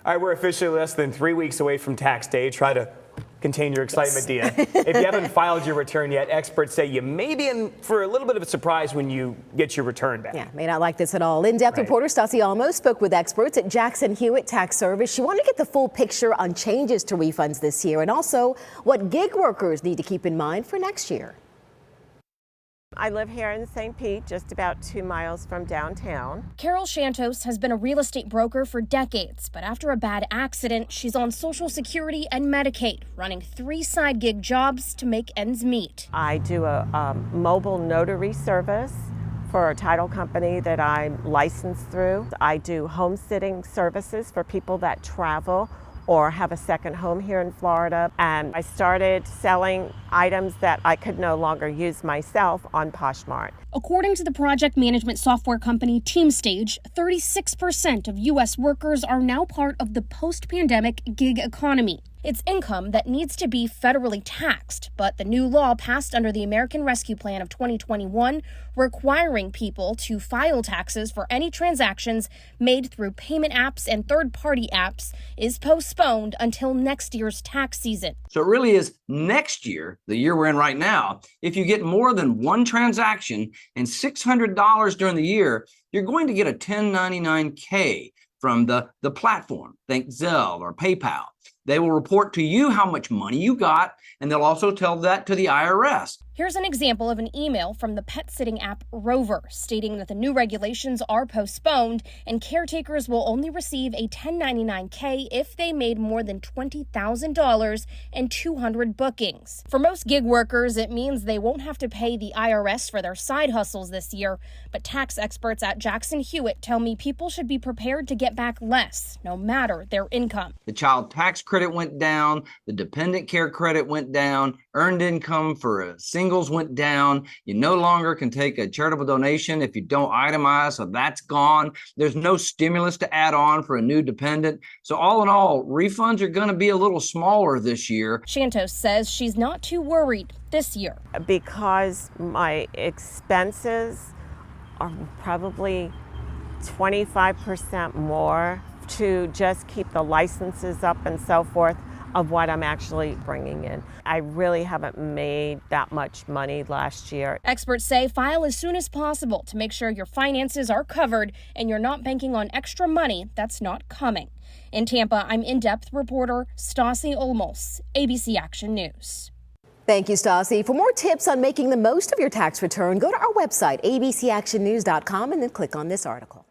All right, we're officially less than 3 weeks away from tax day. Try to contain your excitement, Dia. If you haven't filed your return yet, experts say you may be in for a little bit of a surprise when you get your return back. Yeah, may not like this at all. In-depth reporter Stassi Almo spoke with experts at Jackson Hewitt Tax Service. She wanted to get the full picture on changes to refunds this year and also what gig workers need to keep in mind for next year. I live here in St. Pete, just about 2 miles from downtown. Carol Shantos has been a real estate broker for decades, but after a bad accident, she's on Social Security and Medicaid, running 3 side gig jobs to make ends meet. I do a mobile notary service for a title company that I'm licensed through. I do home sitting services for people that travel or have a second home here in Florida. And I started selling items that I could no longer use myself on Poshmark. According to the project management software company TeamStage, 36% of U.S. workers are now part of the post-pandemic gig economy. It's income that needs to be federally taxed, but the new law passed under the American Rescue Plan of 2021 requiring people to file taxes for any transactions made through payment apps and third-party apps is postponed until next year's tax season. So it really is next year, the year we're in right now. If you get more than one transaction and $600 during the year, you're going to get a 1099-K from the platform, think Zelle or PayPal. They will report to you how much money you got, and they'll also tell that to the IRS. Here's an example of an email from the pet sitting app Rover, stating that the new regulations are postponed and caretakers will only receive a 1099-K if they made more than $20,000 and 200 bookings. For most gig workers, it means they won't have to pay the IRS for their side hustles this year, but tax experts at Jackson Hewitt tell me people should be prepared to get back less, no matter their income. The child tax credit went down, the dependent care credit went down, earned income for singles went down. You no longer can take a charitable donation if you don't itemize, so that's gone. There's no stimulus to add on for a new dependent. So all in all, refunds are going to be a little smaller this year. Shantos says she's not too worried this year. Because my expenses are probably 25% more to just keep the licenses up and so forth of what I'm actually bringing in. I really haven't made that much money last year. Experts say file as soon as possible to make sure your finances are covered and you're not banking on extra money that's not coming. In Tampa, I'm in-depth reporter Stassi Olmos, ABC Action News. Thank you, Stassi. For more tips on making the most of your tax return, go to our website, abcactionnews.com, and then click on this article.